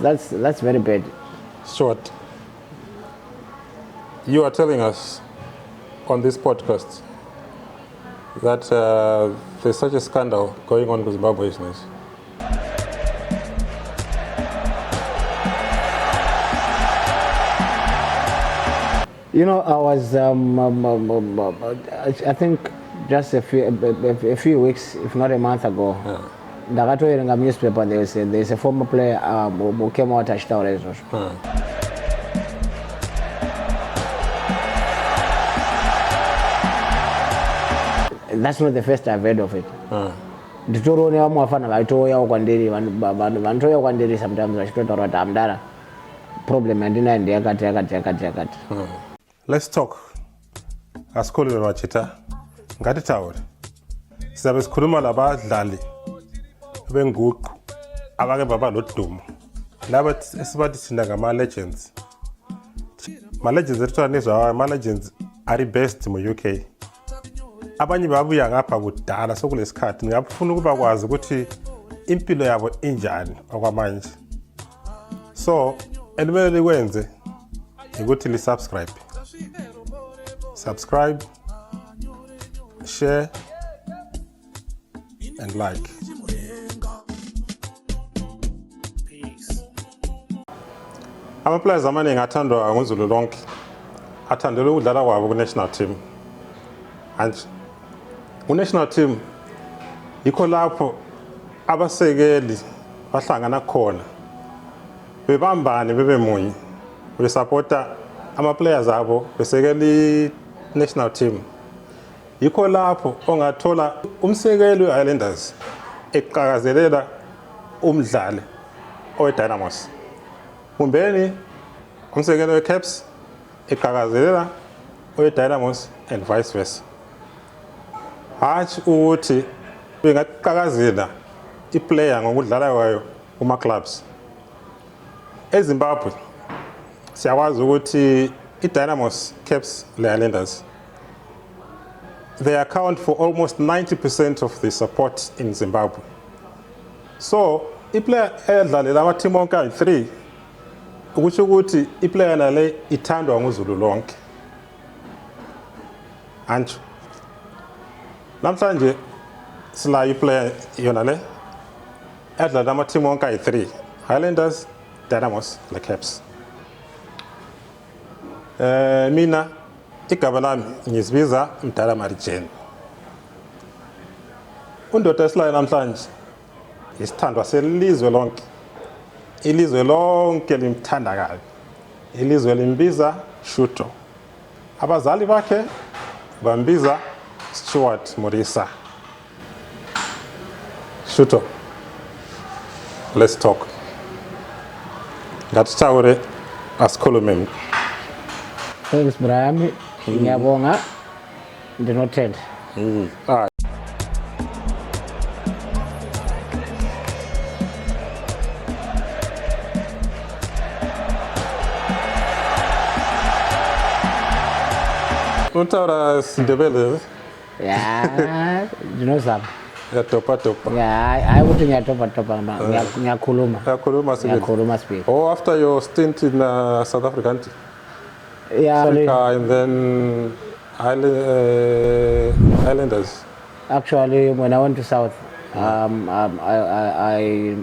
that's very bad. Stewart, you are telling us on this podcast that there's such a scandal going on with Zimbabwe business. You know, I was I think just a few weeks, if not a month ago. Ndakatoerenga newspaper. There's a former player who came out achitaura izvozvo. That's not the first I've heard of it. Nditorione vamwe vafana vaitouyawo kwandiri, vanotouya kwandiri sometimes vachitotaura kuti amdara problem yandinayo ndeyakati. Let's talk. Asikhulume machita. Ngatitaure. Sizabe sikhuluma labadlali benguqu abake baba lodumo. Laba esibathi thina ngama legends. Ma legends ethiwa ama legends ari best mu UK. Abanye babuya ngapha kudala sokulesikhathi ngiyafuna ukuba kwazi ukuthi impilo yabo injani okwamanje. So elimele likwenze ukuthi li subscribe, share and like. Ama-players amaningi athandwa nguzulu lonke athandela ukudlala kwabo ku-national team. Manje ku-national team yikho lapho abasekeli bahlangana khona bebambane bebe munye besupporta ama-players abo besekela i-national team. Yikho lapho ongathola umsekeli we-Islanders eqhakazelela umdlali owe-Dynamos, kumbeni umsekeli we-Caps eqhakazelela owe-Dynamos and vice versa. Hatshi ukuthi bengaqhakazela i-player ngokudlala kwayo kuma-clubs. EZimbabwe siyakwazi ukuthi i-Dynamos, Caps, le-Islanders, they account for almost 90% of the support in Zimbabwe. So i-player edlalela ama-team onke ayi-3 ukusho ukuthi i-player nale ithandwa nguzulu lonke. Antsho namhlanje sila i-player yona le edlalela ama-team onke ayi-3, Highlanders, Dynamos, le Caps. Mina igaba lami ngizibiza Mdala Marijeni. Undoda esilayo namhlanje isithandwa selizwe lonke. Ilizwe lonke limthanda kabi. Ilizwe limbiza Shuto. Abazali bakhe bambiza Stewart Murisa. Shuto, let's talk. Ngatitaure asikhulume. Thanks Brian. Ngiyabonga. Ndinothenda. Untaura Sindebele. Yeah, ndinozama. Topa. Yeah, hayi ukuthi ngiyatopa ngiyakhuluma. Ngiyakhuluma speak. Oh, after your stint in South Africa. Yeah, Africa and then Islanders. Actually, when I went to South, I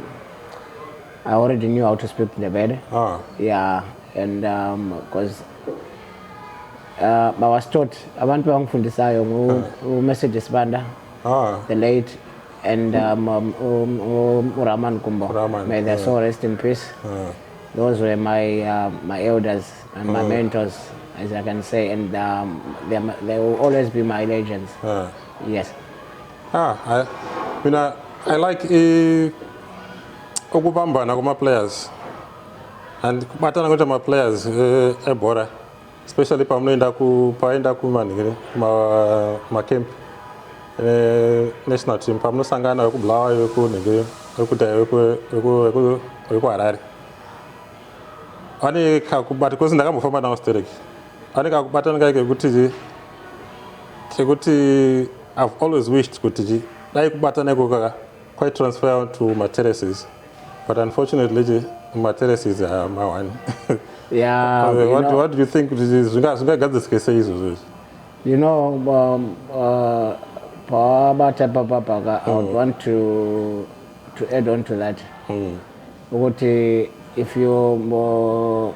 already knew how to speak Ndebele. Yeah, and because I was taught abantu bangifundisayo uMessages Banda, the late, and Raman Kumbo. May their soul rest in peace. Those were my elders and my mentors, as I can say, and they will always be my legends. Yes. I like ukubambana kuma players and kubatana ngokuthi ama players ebora, especially pamunoenda ku mani ma camp national team pamunosangana kubulawayo ku Harare. Ani kakubata because ndakambofamba nawo stereki. Ani kakubatana kake kuti I've always wished kuti dai kubatana quite transfer to my terraces, but unfortunately Materesis my one. Yeah. What do you think is got this case is? You know, I would want to add on to that. What if you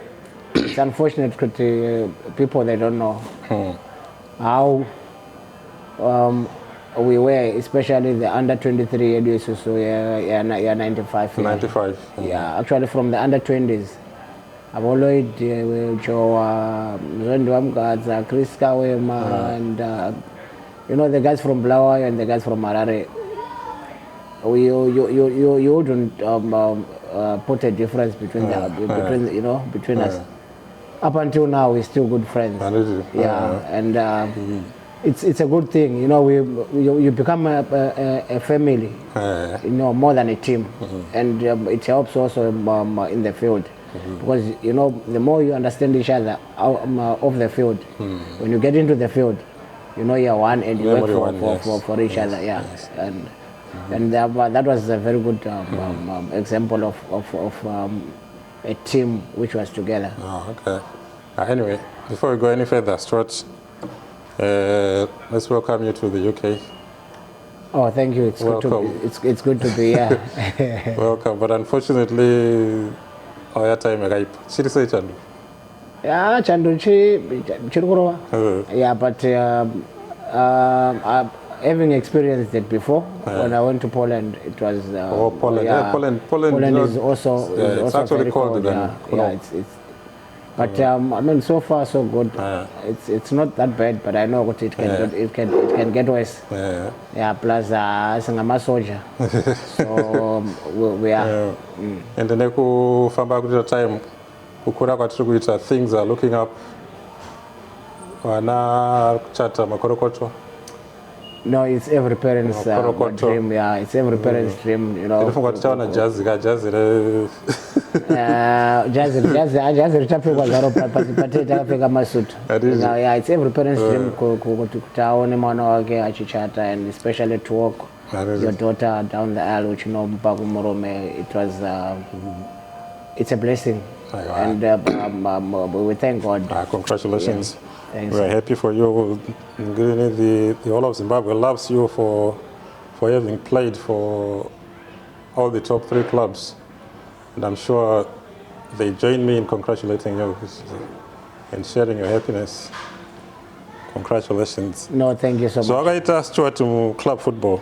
it's unfortunate that people they don't know how we were, especially the under 23 edus, so yeah 95. 95. Yeah, actually from the under 20s. I've always Joe Chris Kawema and you know the guys from Blawa and the guys from Marare. You wouldn't put a difference between between us. Up until now, we're still good friends. And it's a good thing. You know, you become a family. You know, more than a team, and it helps also in the field. Because you know, the more you understand each other off the field, when you get into the field, you know you're one and you work for each other. Yeah, and that was a very good example of a team which was together. Oh, okay. Anyway, before we go any further, Stewart, let's welcome you to the UK. Oh, thank you. It's good to be here. Welcome, but unfortunately. Oh, yeah, time again. Chiri say chandu. Yeah, chandu chiri yeah, but having experienced it before when I went to Poland, it was. Poland. Yeah, Poland is also. It's actually cold. Yeah, it's. But I mean, so far so good. It's not that bad, but I know what it can get worse. Yeah. Plus, I'm a soldier, so we are. And then ku famba kuti time kukura kwatiri kuita things are looking up. Vana kuchata makorokoto. No, it's every parent's dream. Yeah, it's every parent's dream. You know. Jazz. Jazz richapfekwa zvaro patete akapfeka masutu. Yeah, it's every parent's dream kuti aone mwana wake achichata, and especially to walk your daughter down the aisle, which you know Mpakumurome. It was it's a blessing, and we thank God. Congratulations. Yeah. We're happy for you. The whole of Zimbabwe loves you for having played for all the top 3 clubs. And I'm sure they join me in congratulating you and sharing your happiness. Congratulations. No, thank you so much. So wakaita Stewart mu club football.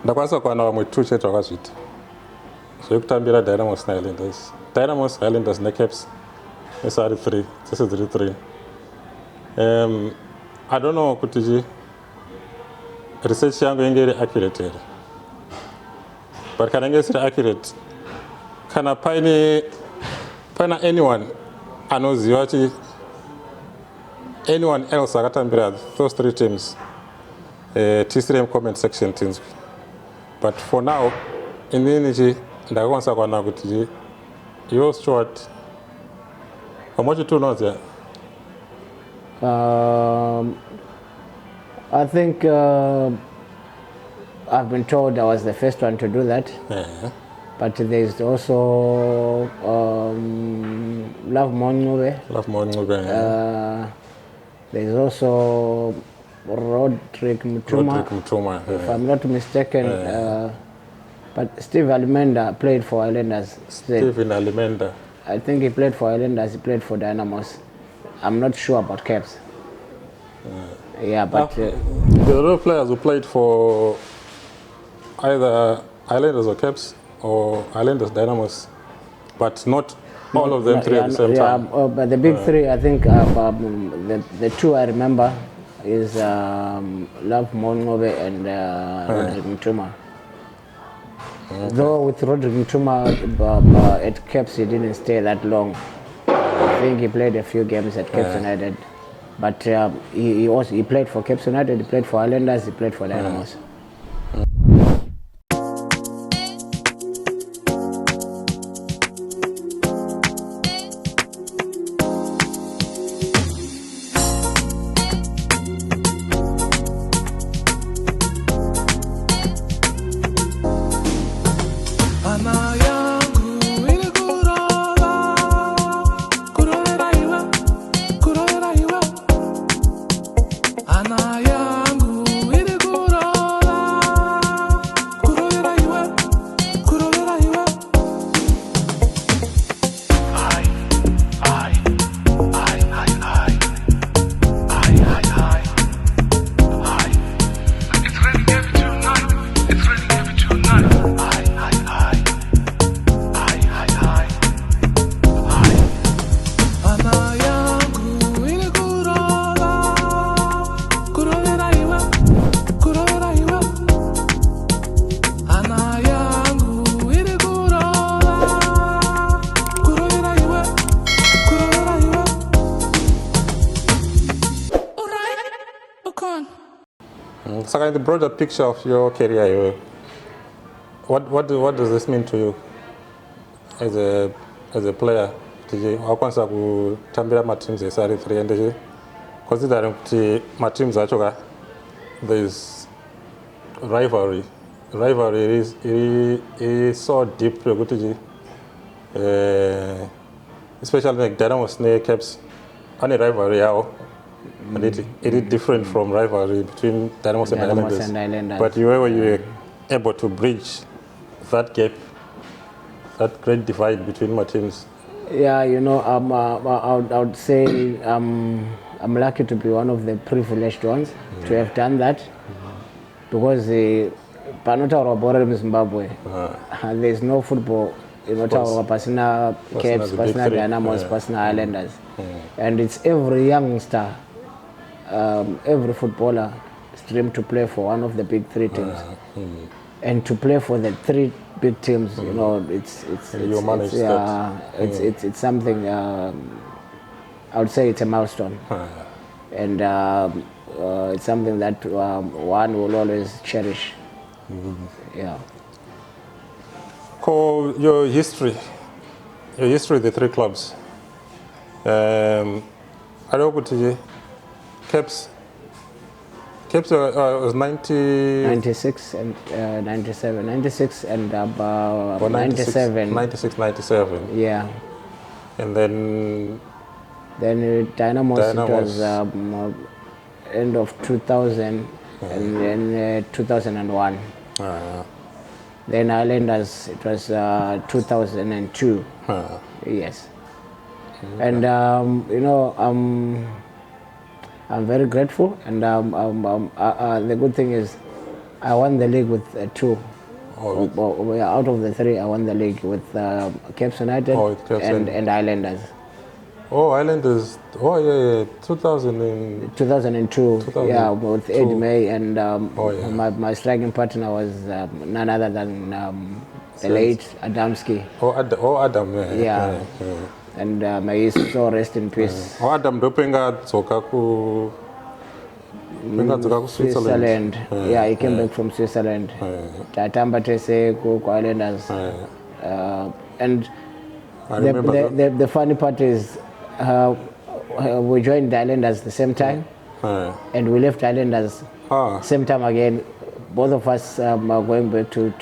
Ndakwanisa kuwana vamwe 2 chete vakazviita. Zvekutambira Dynamos Islanders. Dynamos Islanders neCaps. It's already 3. This is 3. I don't know kuti research yangu inge accurate here. But can I get accurate? Can I find anyone anoziwa anyone else akatambira those 3 teams? T3M comment section teams. But for now, in the energy, ndakwanisa kuona kuti you Stewart. How much you know there? I think I've been told I was the first one to do that. But there's also Love Monube. There's also Roderick Mutuma. If I'm not mistaken. But Steve Alimenda played for Islanders. Steven Alimenda. I think he played for Islanders, he played for Dynamos. I'm not sure about Caps. Yeah, but... there are other players who played for either Islanders or Caps or Islanders, Dynamos, but not all of them 3 at the same time. But the big 3, I think the 2 I remember is Love Mongobe and Roderick Mutuma. Though with Roderick Mutuma at Caps he didn't stay that long. I think he played a few games at Caps United, but he played for Caps United, he played for Islanders, he played for Dynamos. Amaya So in the broader picture of your career, what does this mean to you as a player? Wakwanisa kutambira teams esari 3 and considering my teams achoka, there is rivalry. Rivalry is so deep, especially like Dynamo Snake Caps. Any rivalry, and it is different from rivalry between Dynamos and Islanders. But you were able to bridge that gap, that great divide between my teams. Yeah, you know, I would say I'm lucky to be one of the privileged ones to have done that, because Panotaura border in Zimbabwe, there's no football in Ottawa, Pasina Caps, Pasina Dynamos, Pasina Islanders. And it's every youngster, every footballer streamed to play for one of the big 3 teams. And to play for the 3 big teams, you know, it's something, I would say it's a milestone. And it's something that one will always cherish. Yeah. Call your history, the 3 clubs. I don't go to you. Caps was 96 and 97. 96 and about 97. 96, 97. Yeah. And then Dynamos, it was end of 2000 and then 2001. Then Islanders, it was 2002. Yes. And you know, I'm very grateful, and the good thing is I won the league with 2. Out of the 3, I won the league with Caps United and Islanders. Oh, Islanders. Oh, yeah. 2002. Yeah, with Ed May, and my striking partner was none other than the late Adamski. Adam. Yeah. And may his soul rest in peace. Adam Dopenga Tsokaku. Switzerland. Yeah, he came back from Switzerland. Tatamba Tese, Islanders. And the funny part is we joined the Islanders at the same time, and we left Islanders same time again. Both of us are going back to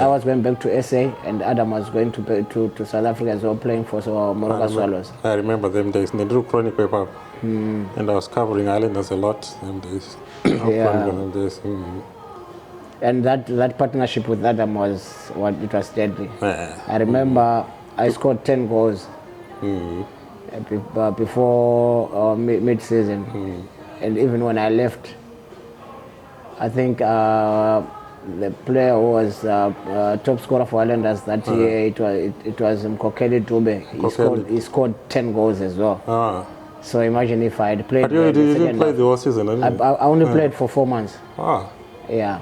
I was going back to SA, and Adam was going to South Africa as well, playing for Murisa Swallows. I remember them days. They drew chronic paper, and I was covering Islanders a lot them days. And that partnership with Adam was deadly. I remember I scored 10 goals before mid-season, and even when I left, I think the player who was top scorer for Islanders that year, it was Mkokeli Dube. He scored 10 goals as well. So imagine if I had played. But you didn't play the whole season, didn't you? I only played for 4 months. Yeah.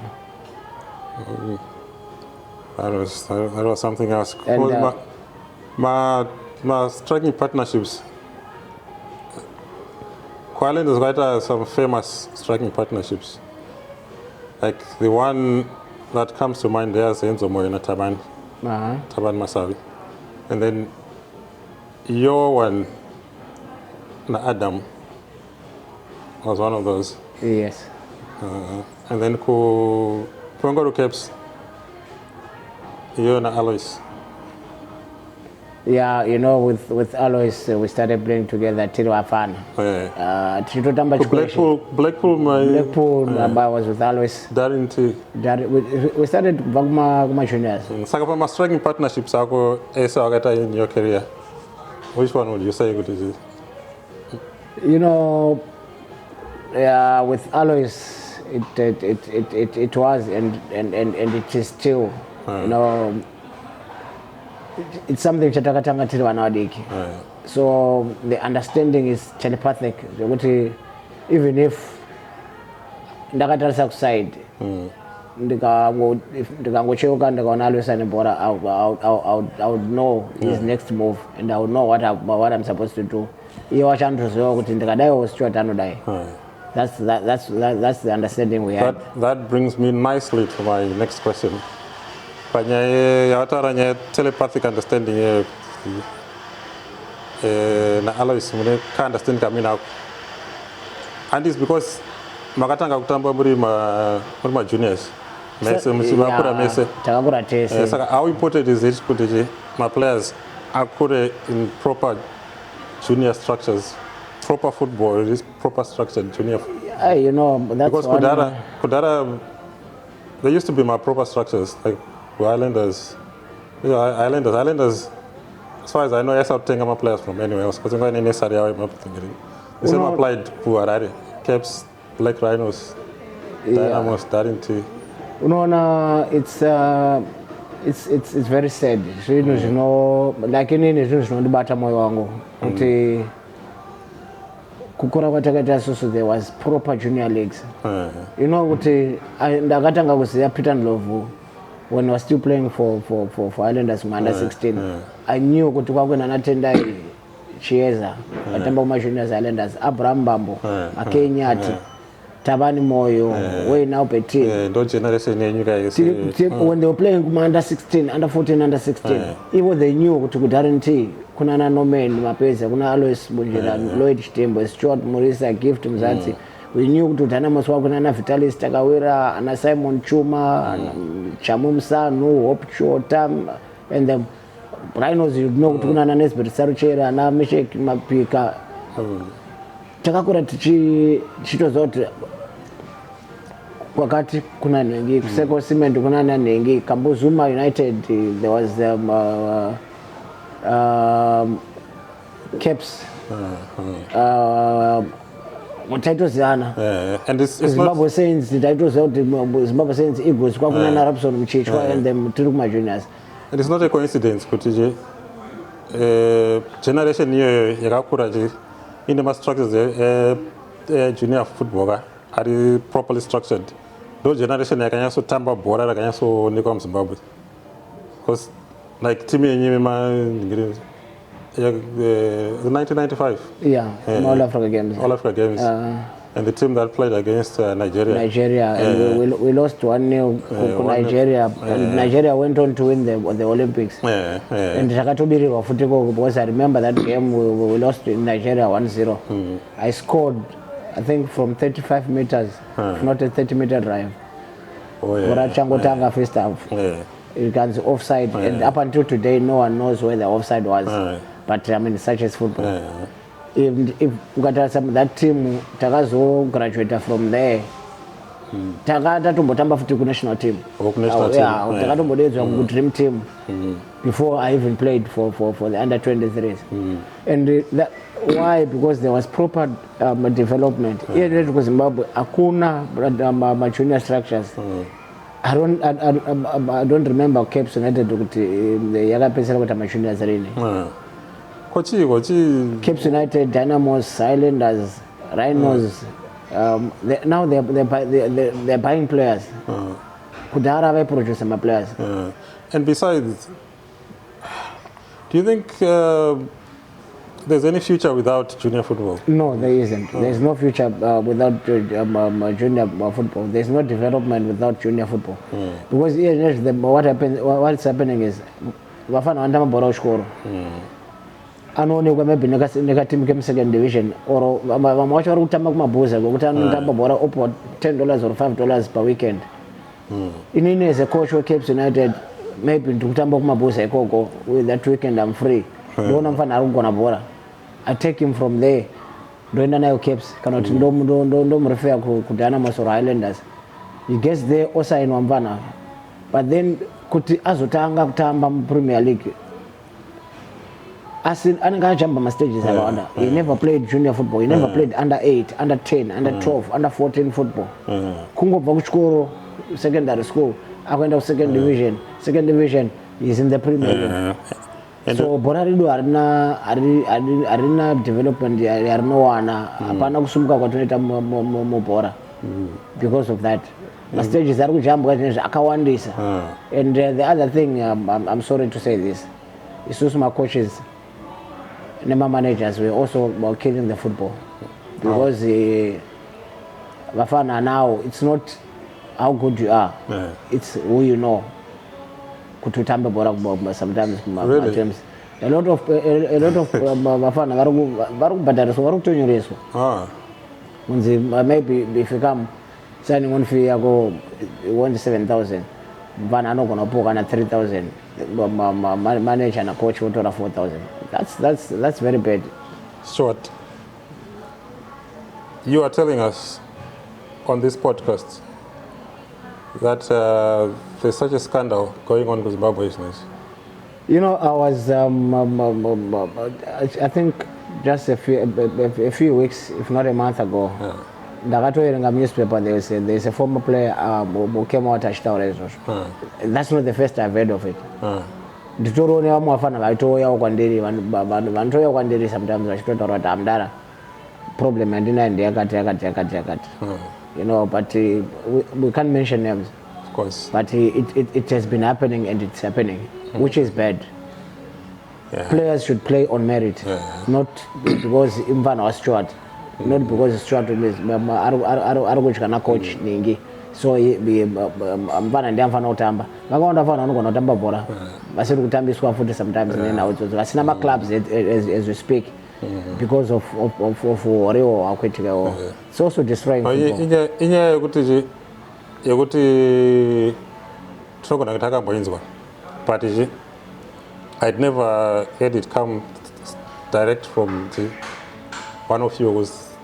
That was something else. And, my striking partnerships. Islanders quite some famous striking partnerships. Like the one that comes to mind there is Enzo Moyena Taban Masawi. And then your one, Adam, was one of those. Yes. And then Pongoro Caps, you and Alois. Yeah, you know, with Alois, we started playing together till Afan. Blackpool, I was with Alois. We started Vagma Juniors. Sakapa striking partnerships in your career. Which one would you say good is it? You know, with Alois, it was and it is still, you know. It's something chatakatanga till wanawadiki. So the understanding is telepathic. Even if ndakatarisa kuside, ndikangocheuka ndikaona Alwesa nebora, I would know his next move, and I would know what I'm supposed to do. Iye wachandizowa kuti ndikadaiwo Stewart anodai. That's the understanding we had. That brings me nicely to my next question. Panyaya telepathic understanding na Alois mune ka understand kamina. And it's because makatanga kutamba muri ma juniors. Mese musibakura mese. Takakura tese. Saka how important is it kuti my players are in proper junior structures? Proper football is proper structured junior. You know, that's because Kudara, there used to be my proper structures like Islanders. Yeah, Islanders. As far as I know, I saw my players from anywhere else. Because I'm in the same applied to Harare, Caps, Black Rhinos, Dynamos, Darinti. No, it's very sad. You know, like any nation, no matter moyo wangu. Kukura kwatakaita susu, there was proper junior leagues. You know, ndakatanga kuziya Peter Ndlovu when I was still playing for Islanders under 16. I knew kuti kwakwena natenda Chieza, atamba kuma juniors Islanders, Abraham Bambo, Makenyati, Tabani Moyo, way now Petit. When they were playing under 16, under 14, under 16, even they knew to guarantee kuna no men mapesa, kuna Alois Bunjira, Lloyd Shtembo, Stewart, Murisa, Gift Mzansi. We knew to Dynamos kuna na Vitalis Takawira, and Simon Chuma, and Chamum Sanu, Hope Chotam, and the Rhinos, you know, kuna na Nesbet Saruchera, na Mishek Mapika. Takakura chito zote wakati kuna nengi kuseko cement kuna nengi Kambuzuma United, there was Caps titles yana and it's Zimbabwe Saints, the titles out Zimbabwe Saints Eagles kwa kuna na Rapson Mchichwa and them Turuma Juniors. And it's not a coincidence kutije generation hiyo yakakura in the structures junior football are properly structured. Those generation yakanyaso tamba bora yakanyaso niko Zimbabwe. Because like team yenyewe the 1995. Yeah, All Africa Games. All Africa Games. And the team that played against Nigeria, and we lost 1-0 to Nigeria. And Nigeria went on to win the Olympics. And Takatubiri Futiko, because I remember that game we lost in Nigeria 1-0. I scored, I think, from 35 meters, not a 30-meter drive. For a Changotanga first half. It was offside, and up until today, no one knows where the offside was. But I mean, such as football. If we got that team, Tagazo graduated from there. Tagata to Botamba for national team. Tagato Bodezo good dream team. Before I even played for the under 23s. And that why? Because there was proper development. Here in Zimbabwe, akuna junior structures. I don't remember Caps United the Yaga Pesara with a juniors really. Cape United, Dynamos, Islanders, Rhinos. Now they're buying players. Kudara will produce some players. And besides, do you think there's any future without junior football? No, there isn't. There's no future without junior football. There's no development without junior football. Because here, what's happening is, Wafana Andama Boroshkoro. Anonekwa maybe neka team came second division or vamwacho vari kutamba kumabuza kutamba bora opo $10 or $5 per weekend. Inini as a coach of Cape United, maybe kutamba kumabuza ikoko with that weekend I'm free. Ndona mfana arugona bora. I take him from there. Ndoenda nayo Capes kana kuti ndo mrefer ku Dynamos or Islanders. He gets there also in Wamvana. But then kuti azotanga kutamba mu Premier League. As in Ananga stages around. He never played junior football. He never played under 8, under 10, under 12, under 14 football. Kungo Bakuchkoro, secondary school. I went out second division. Second division is in the Premier League. So Borarido arena development arena apana kusumuka kwatoneta mobora because of that. The stages are akawandisa. And the other thing, I'm sorry to say this, is also my coaches. Nema managers were also killing the football because Bafana now, it's not how good you are. It's who you know. Kututambe bora sometimes Really? a lot of Bafana varu kubhadhariswa varu kutonyoreswa. Kunzi maybe if you come signing one fee yako 7,000 mfana anogona kupuka na 3,000 manager na coach votora 4,000. That's very bad. Stewart, you are telling us on this podcast that there's such a scandal going on with Zimbabwe business. You know, I was I think just a few weeks, if not a month ago. Ndakatoerenga newspaper, there's a former player who came out achitaura izvozvo. That's not the first I've heard of it. Nditoroone vamwe vafana vaitouyawo kwandiri vanotouya kwandiri sometimes vachitotaura kuti amdara problem yandinayo ndeyakati. You know, but we can't mention names. Of course. But it has been happening and it's happening, which is bad. Players should play on merit, not because Imvana was Stewart, not because Stewart is arikuchika coach ningi. So Mvana ndiye amfana kutamba. Vakaonda fana vanogona kutamba bhora. Vasiri kutambiswa futi sometimes nena vasina ma clubs as we speak. Because of Oreo akwetika. It's also destroying football. Inyaya yekuti tinogona kuti akamboinzwa, but I'd never heard it come direct from one of you who was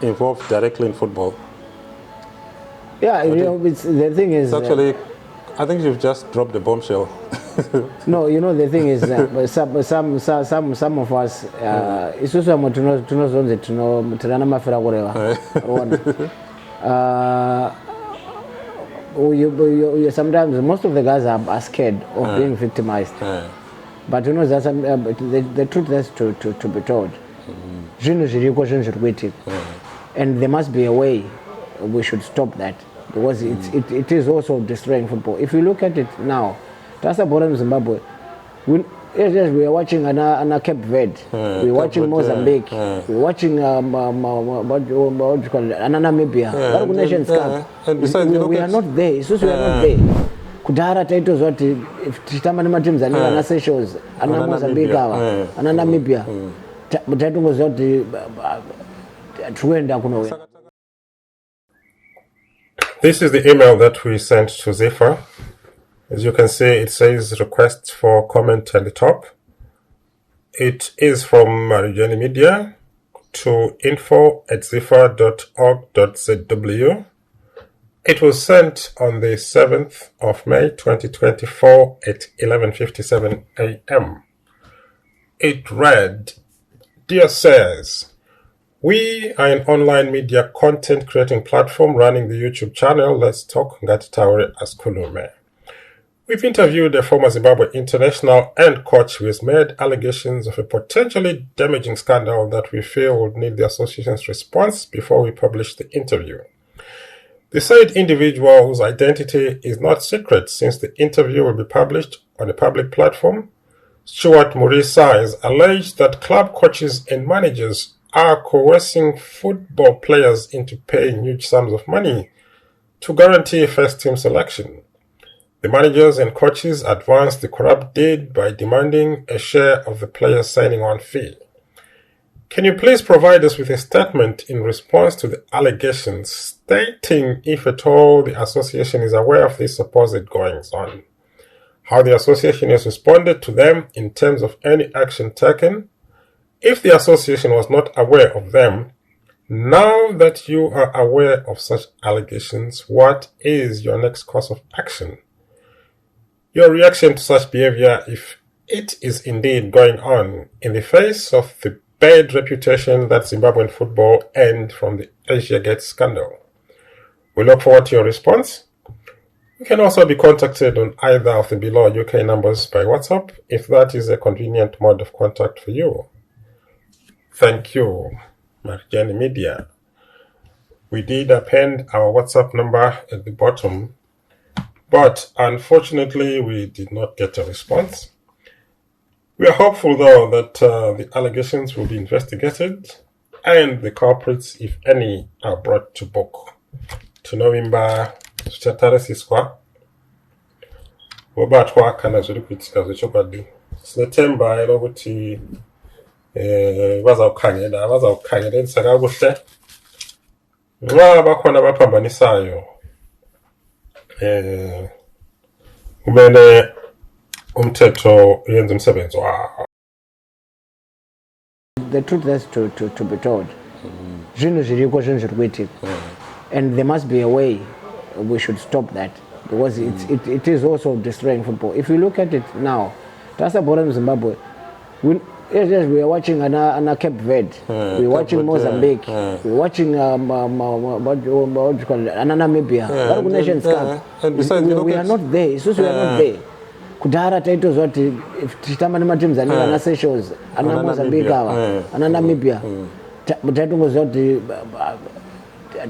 involved directly in football. Yeah, you know, the thing is... Actually, I think you've just dropped the bombshell. No, you know, the thing is, some of us, it's also tunana mafira kurewa. Sometimes most of the guys are scared of being victimized. But you know, the truth has to be told. And there must be a way we should stop that, because it is also destroying football. If you look at it now, that's a problem in Zimbabwe. We are watching an Cape Verde, we're watching Mozambique, we're watching what you call it, Namibia. Nations Cup. We are not there. It's just we are not there. Kudara titles what if titama nema teams and ana Seychelles, ana Mozambique, ana Namibia. Mutatu ngozoti tuenda kuno. This is the email that we sent to Ziffer. As you can see, it says requests for comment at the top. It is from Marigeni Media to info@ziffer.org.zw. It was sent on the 7th of May 2024 at 11:57 a.m. It read, Dear Sirs, we are an online media content creating platform running the YouTube channel Let's Talk Ngatitaure Askulume. We've interviewed a former Zimbabwe international and coach who has made allegations of a potentially damaging scandal that we feel would need the association's response before we publish the interview. The said individual, whose identity is not secret since the interview will be published on a public platform, Stewart Murisa, has alleged that club coaches and managers are coercing football players into paying huge sums of money to guarantee first team selection. The managers and coaches advanced the corrupt deed by demanding a share of the players' signing on fee. Can you please provide us with a statement in response to the allegations, stating if at all the association is aware of these supposed goings-on, how the association has responded to them in terms of any action taken, if the association was not aware of them, now that you are aware of such allegations, what is your next course of action? Your reaction to such behavior, if it is indeed going on, in the face of the bad reputation that Zimbabwean football earned from the Asiagate scandal. We look forward to your response. You can also be contacted on either of the below UK numbers by WhatsApp, if that is a convenient mode of contact for you. Thank you, Marigeni Media. We did append our WhatsApp number at the bottom, but unfortunately we did not get a response. We are hopeful, though, that the allegations will be investigated and the culprits, if any, are brought to book. tinovimba zvichatarisiswa vobatwa kana zviri kuitika zvechokwadi. Sine temba rokuti vazakukhangela saka kuhle nxa bakhona bapambanisayo kumele umthetho uyenze umsebenzi wawo. The truth has to be told. Zvinhu zviriko zvinhu zviri kuitika, and there must be a way we should stop that, because it is also destroying football. If you look at it now, Tasabora in Zimbabwe, yes, we are watching Anna Cape Verde, we are watching Mozambique, we are watching what do you call it, Namibia, Nations Cup. We are not there. It's also we are not there. Kudara titles what if titamba nema teams ana Seychelles, ana Mozambique, ana Namibia. Mutatu ngozoti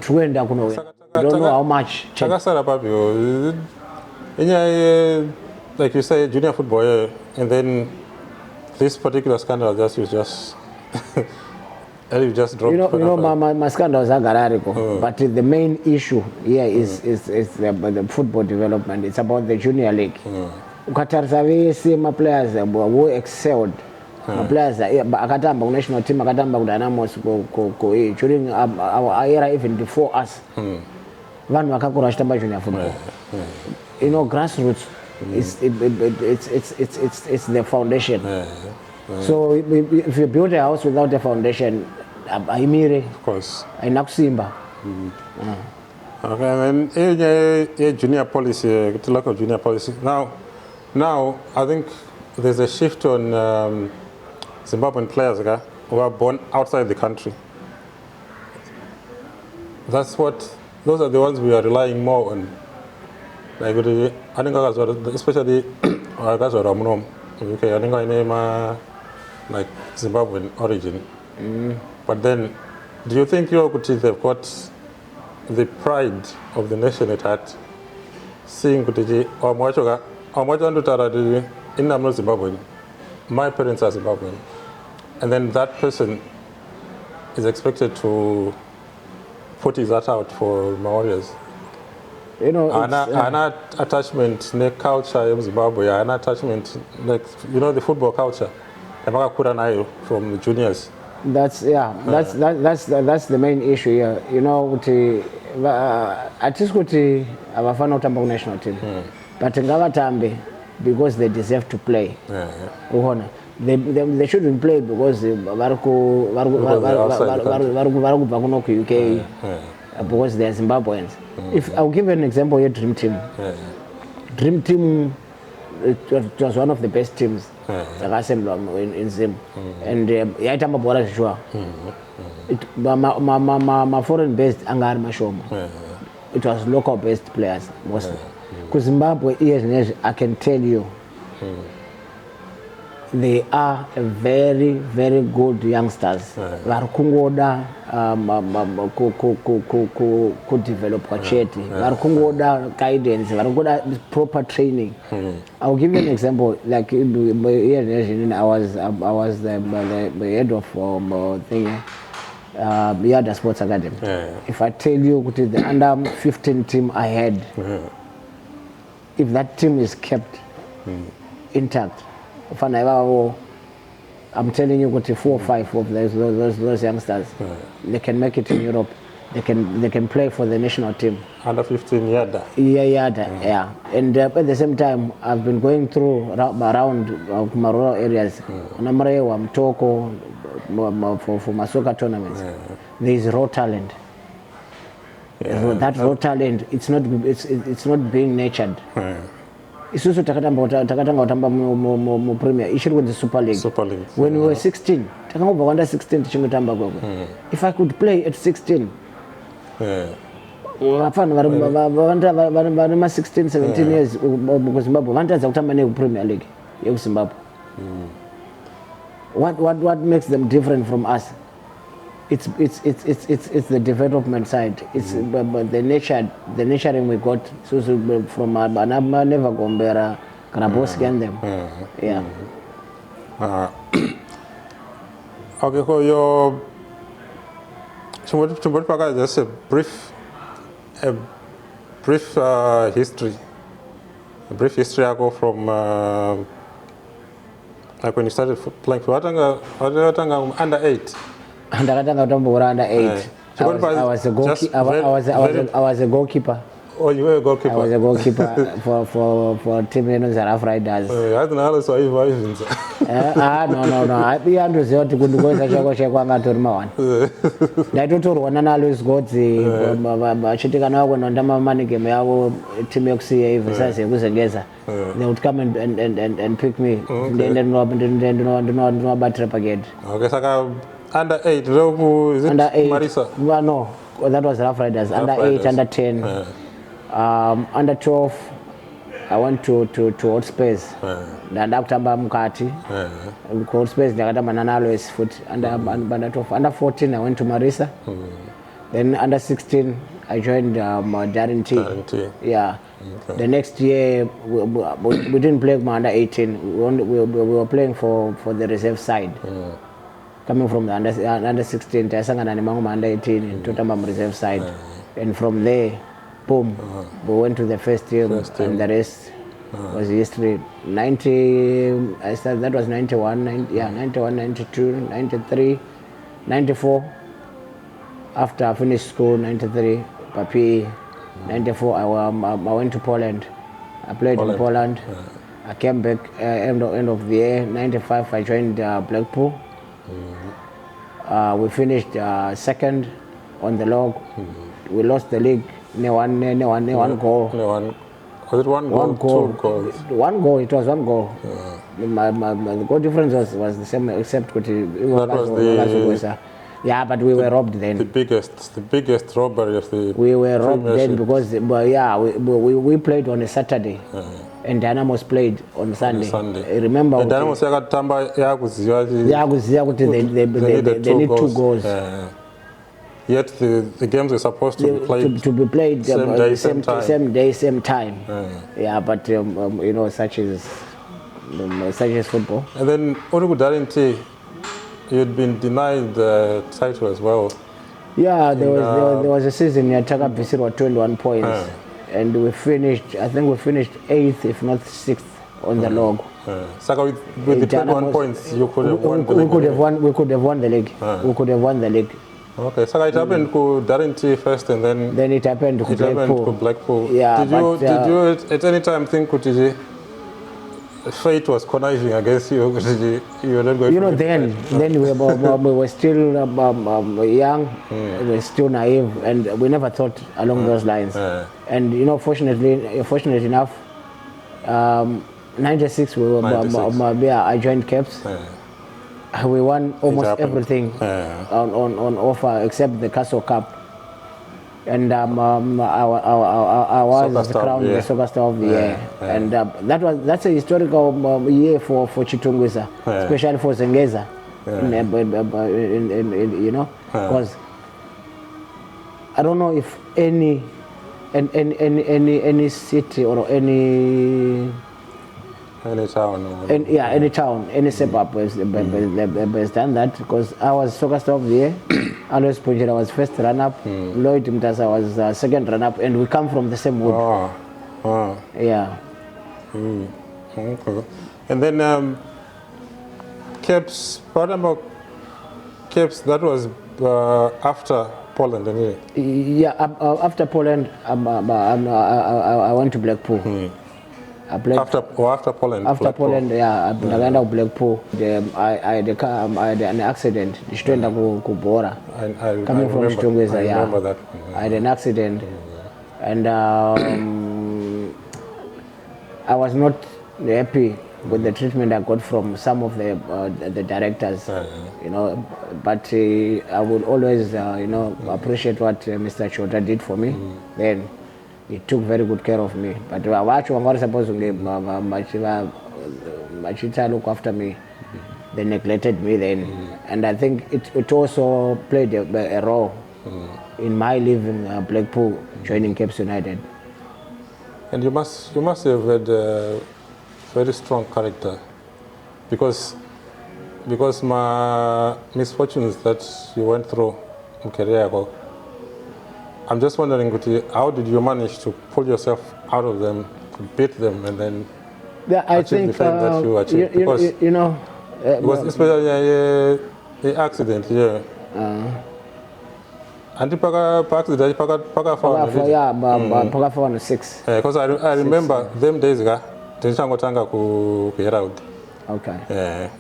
tuenda kuno. I don't know how much. Takasara papio. Like you say, junior football, and then this particular scandal you just dropped. My scandals are gararico, but the main issue here is the football development. It's about the junior league. Ukatarisa vese ma players who excelled. Ma players akatamba ku national team, akatamba ku Dynamos during our era, even before us. Vanhu vakakura vachitamba junior football. Grassroots. It's the foundation. So if you build a house without a foundation, of course, inakusimba. Okay, and then junior policy, lack of junior policy. Now I think there's a shift on Zimbabwean players who are born outside the country. Those are the ones we are relying more on. Like I think especially guys are from UK. I think I name like Zimbabwean origin. But then, do you think they've got the pride of the nation at heart? Seeing I'm not Zimbabwean. My parents are Zimbabwean, and then that person is expected to put his heart out for my warriors. An attachment, culture in Zimbabwe, an attachment, the football culture. From the juniors. That's the main issue here. At least abafana utamba ku national team, but ngavatambe because they deserve to play. They shouldn't play because vari kubva kuno ku UK. Because they are Zimbabweans. If I'll give you an example here, Dream Team. Dream Team, it was one of the best teams in Zim, and yaitamba bora zvishwa. My foreign based angar mashoma. It was local based players mostly. Because Zimbabwe years I can tell you, they are a very, very good youngsters. Varikungoda could develop kwacheti. Varikungoda guidance. Varikungoda proper training. I'll give you an example. Like here, I was the head of thing. The Sports Academy. If I tell you the under 15 team I had, if that team is kept intact. I'm telling you, 4 or 5 of those youngsters, they can make it in Europe. They can play for the national team. Under 15 yada. Yeah. And at the same time, I've been going through around my rural areas. I'm Toko for my soccer tournaments. There is raw talent. That raw talent, it's not being nurtured. Isusu takatanga utamba mu Premier. It should win the Super League. When we were 16, takanga under 16 tichingotamba gogo. If I could play at 16, vafana vari 16, 17 years ku Zimbabwe vanotadza kutamba ne Premier League yeku Zimbabwe. What makes them different from us? It's the development side. It's the nurturing we got from Banaba, Never Gombera, Karaboski and them. Okay, so your just a brief a brief history. A brief history I go from like when you started playing for under 8. Ndakatanga kutombora under 8. I was a goalkeeper. Oh, you were a goalkeeper. I was a goalkeeper for team Rough Riders. I don't know so no. I understand kuti kundukweza chako chekwanga tori mawana. Ndaitotorwa naLuis Godzi achitikana wako nondama mani game yavo team yokusiya ivesasi yekuzengeza. They would come and pick me. Ndinobatira pagedhi. Okay, saka under 8, is it under 8, Murisa? Well, no, that was Rough Riders. Under 8, under 10. Under 12, I went to Hot Space. Ndakutamba mukati. Hot Space ndakatamba naLuis foot. Under 12. Under 14, I went to Murisa. Then under 16, I joined Darren T. Yeah. Okay. The next year, we didn't play under 18. We were playing for the reserve side. Coming from the under 16, Taisangana Nimanguma under 18 in Totambam reserve side. And from there, boom, we went to the first team, and the rest was history. 90, I started, that was 91, 91, 92, 93, 94. After I finished school, 93, PE, 94, I went to Poland. I played in Poland. I came back end of the year, 95, I joined Blackpool. We finished second on the log. We lost the league. One goal. Was it one goal? 2 goals? 1 goal. It was 1 goal. My goal difference was the same, except it was yeah, but we were robbed then. The biggest robbery of the. We were robbed then because we played on a Saturday. And Dynamos played on Sunday. I remember. And Dynamos yakatamba yakuziya kuti they need 2 goals. Yet the games were supposed to be played same day, same time. Yeah, but you know, such is football. And then Urugu Darenti, you'd been denied the title as well. Yeah, there was a season in Taka Bisiro 21 points. And we finished, I think we finished 8th, if not 6th, on the log. So with the 21 points, you could have won the league. We could have won the league. We could have won the league. Okay, so it happened to Darenti first, and then it happened to Blackpool. Yeah, did you at any time think that fate was conniving against you? You were not going. You know, then we were still young, we were still naive, and we never thought along those lines. And you know, fortunate enough, 96 we were. I joined Caps. We won almost everything on offer except the Castle Cup, and I was crowned the Soccer Star of the Year, and that's a historical year for Chitungwiza, especially for Zengeza, you know, because I don't know if any city or any town, any suburb has done that, because I was Soccer Star of the Year. Alois Punjira was first run-up, Lloyd Mtasa was second run-up, and we come from the same wood. Yeah. Okay. And then Caps, what about Caps? That was after Poland, isn't it? Yeah, after Poland, I went to Blackpool. After Poland? After Poland, yeah, I went to Blackpool. I had an accident. Coming from Stewart, I remember that. I had an accident, and I was not happy with the treatment I got from some of the directors, you know. But I would always, you know, appreciate what Mr. Chota did for me. Then he took very good care of me. But I was supposed to look after me. They neglected me then, and I think it also played a role in my leaving Blackpool, joining Cape United. And you must have had a very strong character, because my misfortunes that you went through in career, I'm just wondering, how did you manage to pull yourself out of them, to beat them, and then I achieve think the fame that you achieved? Because especially the accident, yeah. And the accident, paka 4 and 6. Because I remember them days, tinchangotanga ku Herald. Okay.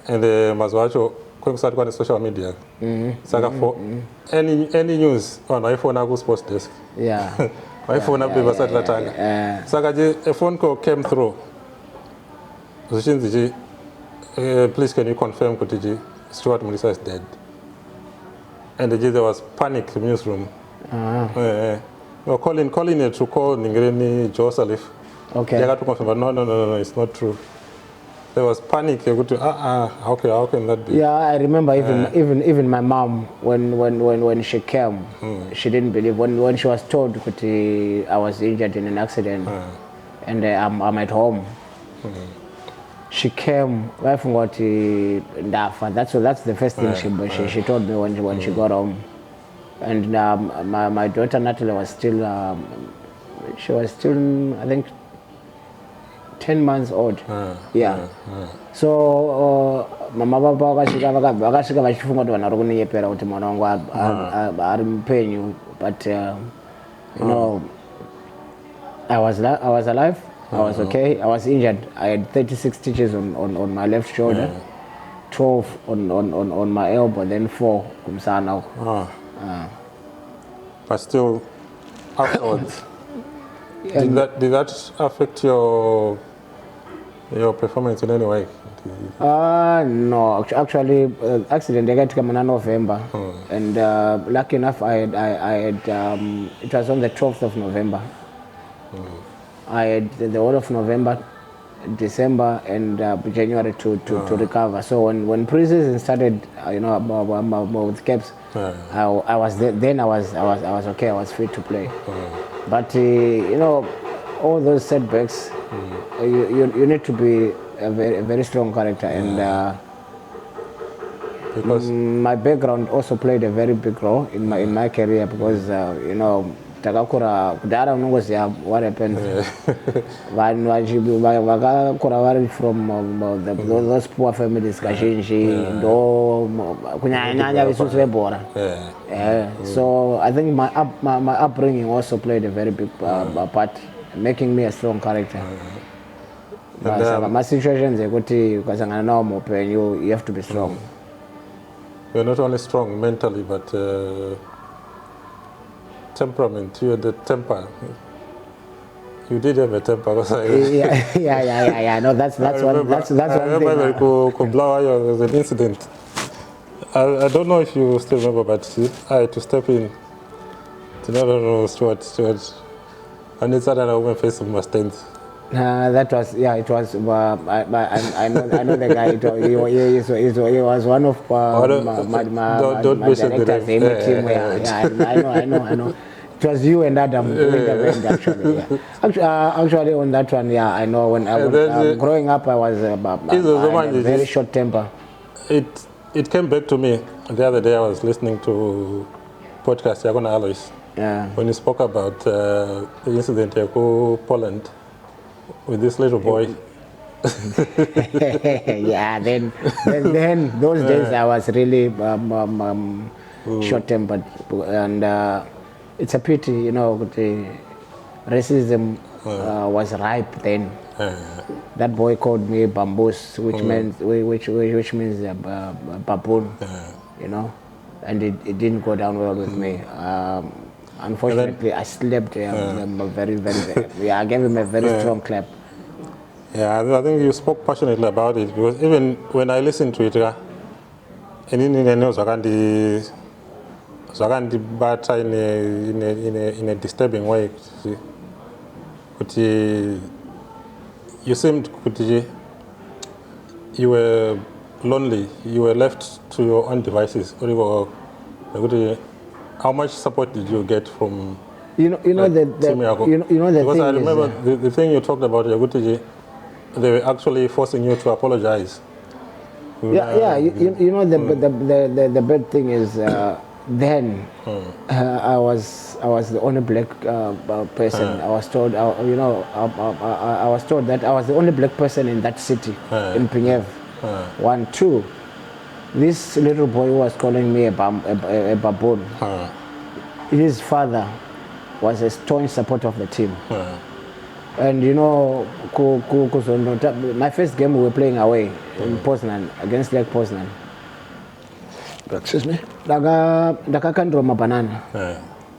And the mazwacho kusati kwa social media. Saka for any news on iPhone aku sports desk. Yeah. iPhone up basat latanga. Saka a phone call came through. Please can you confirm Kutiji Stewart Murisa is dead? And there was panic in the newsroom. Calling it to call Ningreni Joseph. Okay. They got to confirm, but no, it's not true. There was panic. You go to how can that be? Yeah, I remember even my mom when she came, she didn't believe when she was told that I was injured in an accident, and I'm at home. She came. I forgot Ndafa. That's the first thing she told me when she got home, and my daughter Natalie was still she was still I think 10 months old. So mama baba vakasvika vachifunga kuti vanhu vari kuninyepera kuti mwana wangu ari mupenyu, but I was alive. I was okay. I was injured. I had 36 stitches on my left shoulder, 12 on my elbow, then 4 kumsana. But still, afterwards, did that affect your performance in any way? No, actually, accident I got to come in November, and lucky enough, I had it was on the 12th of November. I had the whole of November, December, and January to recover. So when pre-season started, with caps, I was there, then I was okay. I was fit to play. But all those setbacks, you need to be a very strong character, and because my background also played a very big role in my career, because takakura kudara unongoziva what happened. Vanhu vakakura vari from those poor families kazhinji ndo kunyanya visusu vebhora. So I think my upbringing also played a very big part, making me a strong character. My situations ekuti ukasangana nawo muupenyu, you have to be strong. You're not only strong mentally, but temperament. You had the temper. You did have a temper. Yeah. No, that's one. That's one thing. I remember there was an incident. I don't know if you still remember, but I had to step in. No, Stewart. And it's another woman facing Mustangs. That was it was. I know the guy. He was one of my directors in the team. I know. It was you and Adam doing the band, actually. Actually, on that one, I know. When I was growing up, I was I had a very short temper. It came back to me the other day. I was listening to podcast Yagona Alois. When you spoke about the incident in Poland with this little boy. Then those days I was really short-tempered, and it's a pity, the racism was ripe then. That boy called me bamboos, which means baboon, and it didn't go down well with me. Unfortunately, I slept very. I gave him a very strong clap. Yeah, I think you spoke passionately about it, because even when I listened to it, in a disturbing way. But you seemed you were lonely. You were left to your own devices. How much support did you get from? The because thing I remember is, the thing you talked about, Yagutiji, they were actually forcing you to apologize. The bad thing is then I was the only black person. I was told, I was told that I was the only black person in that city, in Pinyev. 1, 2. This little boy who was calling me a baboon, his father was a staunch supporter of the team. And you know, my first game we were playing away in Poznan, against Lake Poznan. Excuse me? Ndakakandroma banana,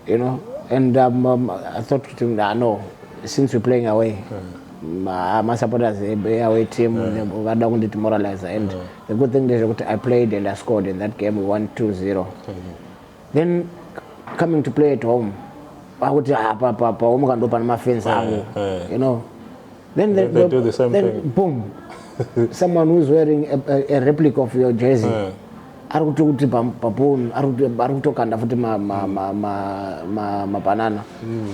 you know, and I thought to him, no, since we're playing away, my supporters, away team, I don't want to demoralize. And the good thing is I played and I scored in that game. We won 2-0. Then coming to play at home, I would you know. Then they do the same thing. Boom, someone who's wearing a replica of your jersey. Baboon, banana.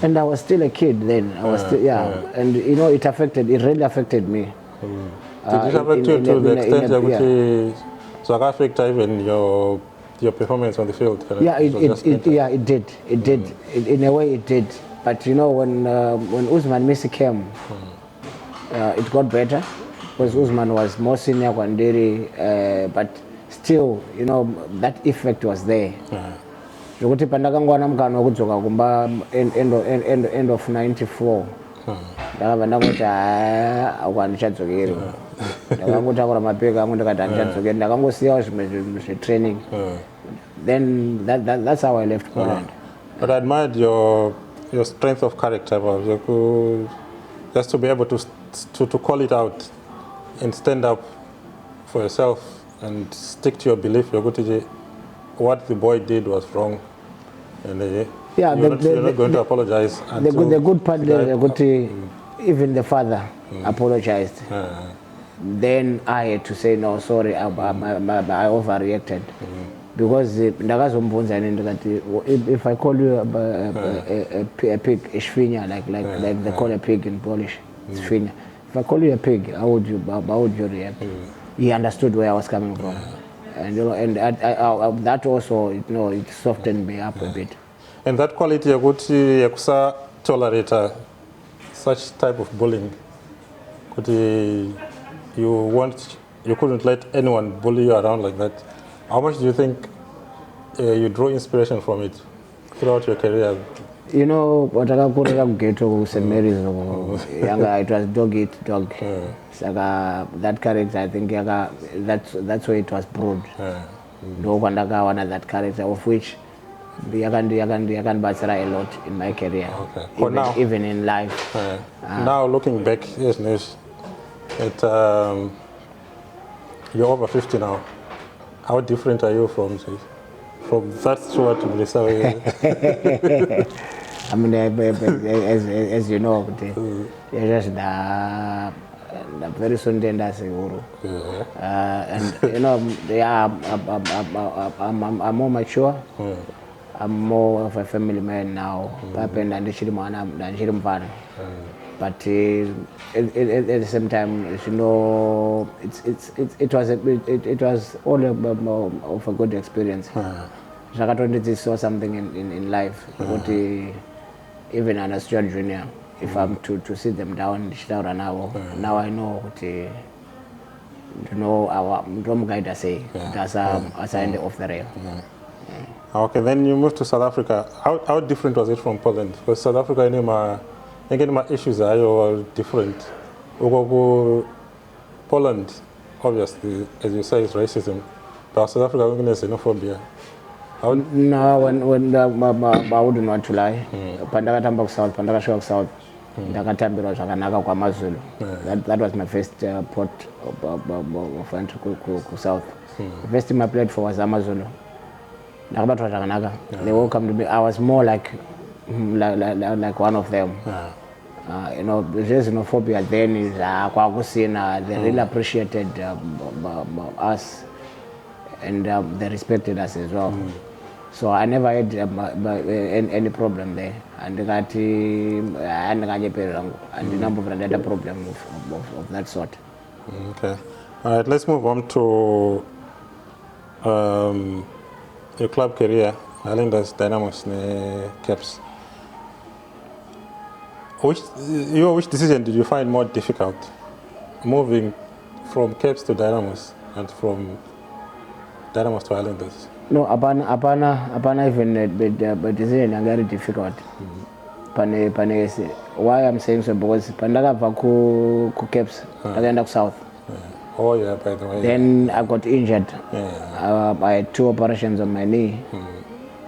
And I was still a kid then. I was still, and you know, it really affected me. Did it affect you to the extent that it affect even your performance on the field? It did. In a way, it did. But you know, when Usman Messi came, it got better because Usman was more senior than Diri, but still, you know, that effect was there. End of 94. Then that's how I left Poland. But I admired your strength of character, just to be able to call it out and stand up for yourself and stick to your belief. What the boy did was wrong, and you're not going to apologize. The good part, even the father apologized. Then I had to say no, sorry, I overreacted. Because if I call you a pig, ishvinya, like they call a pig in Polish, ishvinya. If I call you a pig, how would you react? He understood where I was coming from, and you know, and that also, you know, it softened me up a bit. And that quality, you tolerate such type of bullying. You couldn't let anyone bully you around like that. How much do you think you draw inspiration from it throughout your career? You know, what I get to St. Mary's, it was dog eat dog. That character, I think, that's where it was brewed. That character, of which you can batsara a lot in my career, even in life. Now looking back, yes, you're over 50 now. How different are you from that Stewart to Murisa? I mean, as you know, just very soon then that's and you know, I'm more mature. I'm more of a family man now. But at the same time, you know, it was all of a good experience. I saw something in life. Even as Stewart Junior, if I'm to sit them down, now I know what to know our drum guide say. That's as I end off the rail. Okay, then you moved to South Africa. How different was it from Poland? Because South Africa, my issues are different. Poland, obviously, as you say, is racism. But South Africa is xenophobia. No, when I wouldn't want to lie. Pandaka South, Pandaka South. That was my first port of entry to South. The first team I played for was Amazulu. They welcomed me. I was more like one of them. You know, the xenophobia then is they really appreciated us, and they respected us as well. So I never had any problem there, and the number of another problem of that sort. Okay, all right. Let's move on to your club career. Highlanders, Dynamos, Caps. Which decision did you find more difficult? Moving from Caps to Dynamos and from Dynamos to Highlanders? No, apana even the decision is very difficult. Why I'm saying so, because pandakabva ku Caps, again South. Oh yeah, by the way. Then I got injured. I had 2 operations on my knee.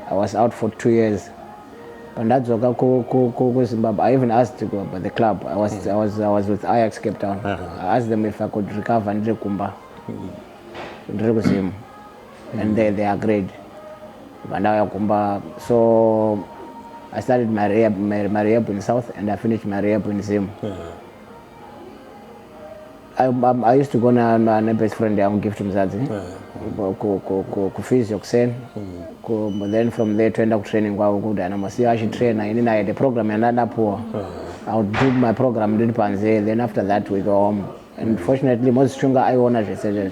I was out for 2 years. Pandadzoka ku Zimbabwe. I even asked to go by the club. I was with Ajax Cape Town. I asked them if I could recover and Kumba. And they agreed. So I started my rehab in South and I finished my rehab in Zim. I used to go na best friend I give to Mzazi. Ku physio kuseni. Then from there to end up training kwa ku Dynamos. I should train and I had a program and I would do my program did panze. Then after that we go home. And fortunately most stronger I won a surgery.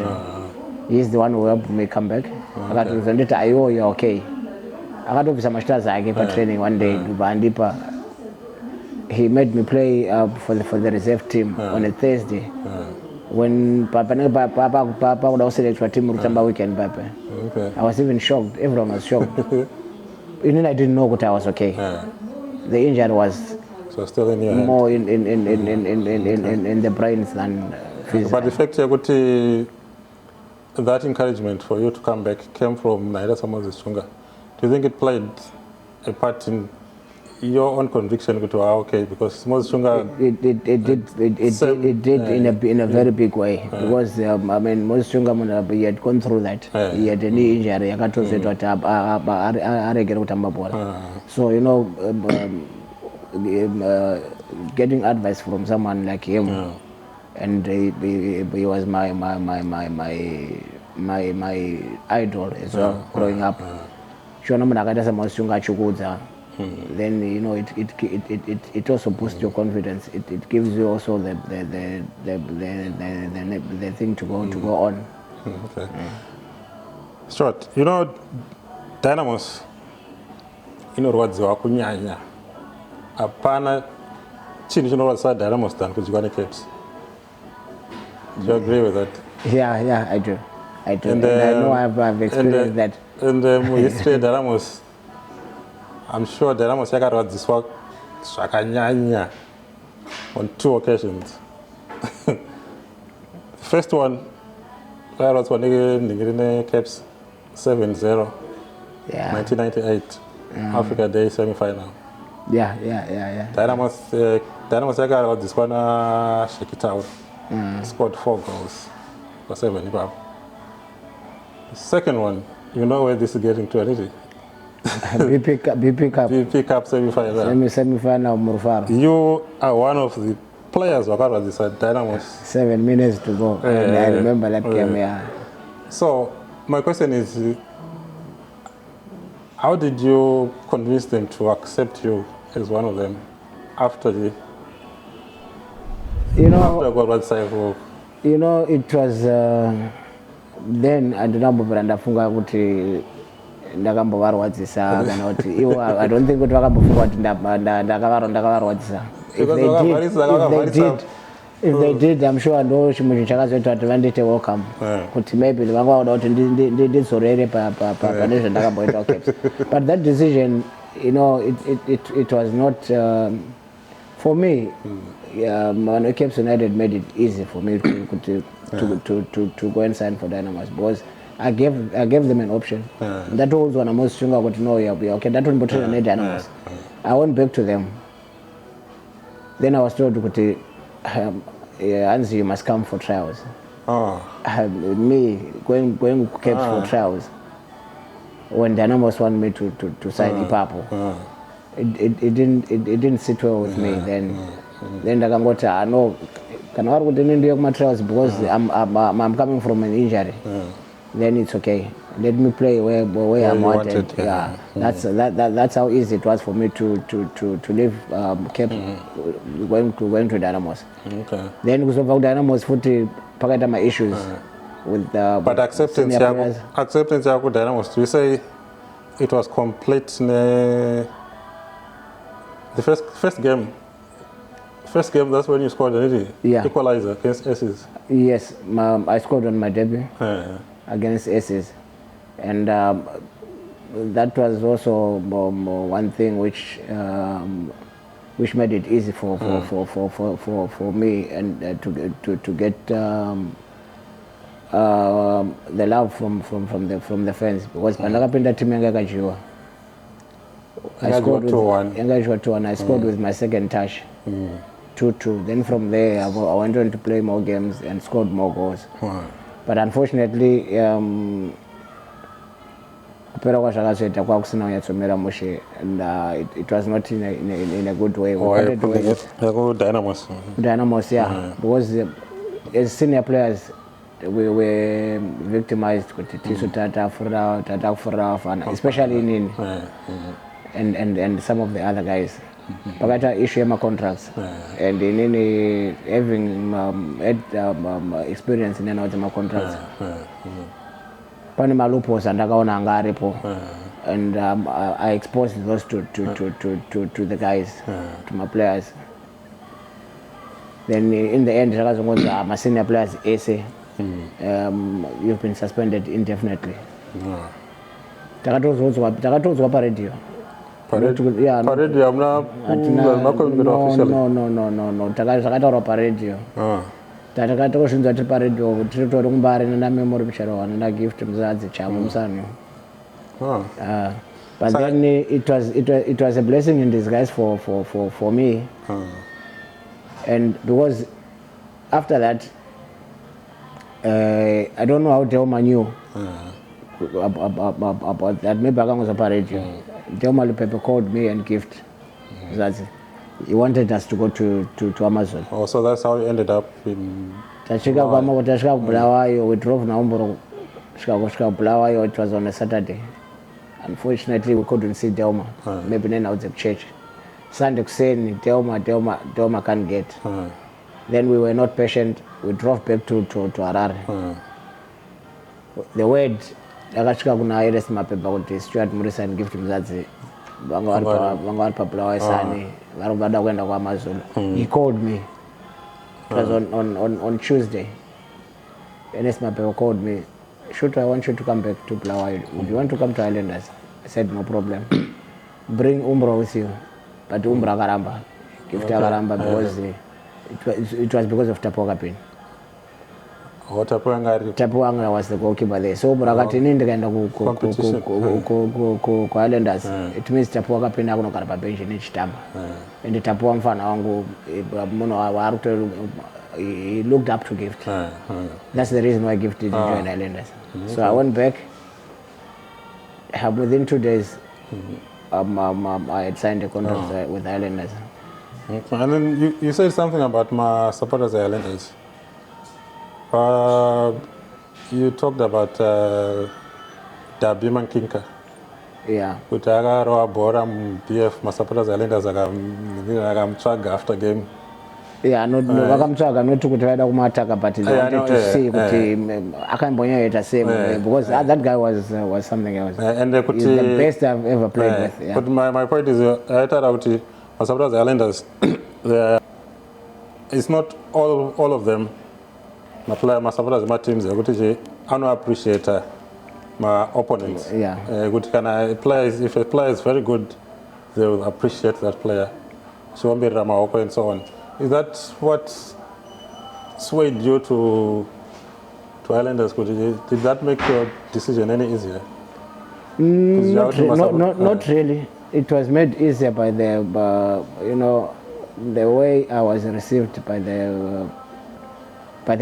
He's the one who helped me come back. I got to I owe you okay. I got to some I gave a training one day to Bandipa. He made me play for the reserve team on a Thursday. When Papa would also select for a team Rutamba weekend, Papa. I was even shocked. Everyone was shocked. Even I didn't know what I was okay. The injury was still in your more in the brains than physical. But the fact that encouragement for you to come back came from Naira Samoa Stronger. Do you think it played a part in your own conviction to okay, because most stronger it did in a very big way because I mean most stronger he had gone through that. He had a knee injury. So you know, getting advice from someone like him, and he was my idol as well growing up. Then you know it also boosts your confidence. It gives you also the thing to go on. Okay. Stewart, you know Dynamos inorodzi kunyanya apana chinhu chinorodza Dynamos than kuzvikwana Caps. Do you agree with that? Yeah, I do. And I know I've experienced that. In the history of Dynamos, I'm sure Dynamos yakarodziswa zvakanyanya on 2 occasions. First one, yakarodzwa ningirine Caps 7-0, 1998, Africa Day semi-final. Yeah. Dynamos yakarodziswa na Shekitawa, scored 4 goals for 7 hip-hop. The second one, you know where this is getting to, isn't it? BP Cup semi-final. Semi-final Murifaro. You are one of the players who are this at Dynamos. 7 minutes to go. And I remember that game, yeah. So my question is, how did you convince them to accept you as one of them after the? You know, it was then I don't know ndafunga kuti ndakambovarwadzisa kana kuti iwo I don't think kuti vakambofunga kuti ndakavarwadzisa. If they did, I'm sure ndo chimunhu chakazoita kuti vandite welcome kuti maybe vangauda kuti ndidzorere pane zvandakamboita Caps. But that decision, you know, it was not for me. When Caps United made it easy for me to go and sign for Dynamos because I gave them an option. That was when I was stronger. Got to know okay. That one, but Dynamos. I went back to them. Then I was told to Anzi, you must come for trials. Me going Caps for trials. When Dynamos wanted me to sign Ipapo, it didn't sit well with me then. Then I know can I go to my trials because I'm coming from an injury. Then it's okay. Let me play where I'm wanted. Yeah, that's how easy it was for me to leave Cape going to Dynamos. Okay. Then because of Dynamos, forget my issues with but acceptance Dynamos. Do you say it was complete. The first game. First game, that's when you scored the equalizer against Aces. Yes, I scored on my debut against Aces, and that was also one thing which made it easy for me and to get the love from the fans, because pandakapinda team yanga kajiwa. I scored 2-1. I scored with my second touch. 2-2. Then from there, I went on to play more games and scored more goals. But unfortunately, kupera kwazvakazoita kwakusina kunyatsomira mushe, and it was not in a good way. Dynamos, yeah. Because as senior players, we were victimized, especially in and some of the other guys. Pakata issue my contracts, and in having had experience in my contracts. Pani malupos and angaripo, and I exposed those to the guys, to my players. Then in the end, my senior players say, you've been suspended indefinitely. Takatozwa radio. Yeah, no. Takataura paradio. Takatoshinza ti paradio tiritori kumbari na memory picture one na gift mzadzi chamu musano. But then it was a blessing in disguise for me. And because after that, I don't know how Delma knew about that. Maybe I was a paradio. Delma Lupepe called me and gift. He wanted us to go to Amazon. Oh, so that's how you ended up in... We drove Naumboro, Bulawayo. It was on a Saturday. Unfortunately, we couldn't see Delma. Maybe then I was at church. Sunday saying Delma can't get. Then we were not patient. We drove back to Harare. The word akasvika kuna airesi mapepa kuti Stewart Murisa and gift mzadzi vanga vari papulawa sani vari vada kuenda kwaMazulu. He called me. It was on Tuesday. Airesi mapepa called me. Shoot, I want you to come back to Bulawayo. Would you want to come to Islanders? I said no problem. Bring Umbro with you. But Umbro akaramba. Gift akaramba because it was because of Tapuanga. Tapuanga was the goalkeeper there. So Murakati ndikaenda ku Islanders. It means Tapuanga pina kunokarapa bench nechitamba. And Tapuanga mfana wangu he looked up to Gift. That's the reason why Gift didn't join Islanders. So I went back. Within 2 days, I had signed a contract with Islanders. Okay. And then you said something about my supporters at Islanders. You talked about Dabiman Kinka. Yeah. Kutaga roa bora BF my supporters at Islanders agam after game. Yeah, no, vakamtsvaga not kuti vaida kumataka, but they wanted to see kuti akambonya ita same because that guy was something else. And he's the best I've ever played with. Yeah. But my point is, I thought out my supporters Islanders, it's not all of them. My supporters, my teams, I don't appreciate my opponents. Yeah. Good if a player is very good, they will appreciate that player. So and so on. Is that what swayed you to Islanders? Did that make your decision any easier? Not really. It was made easier by the way I was received by the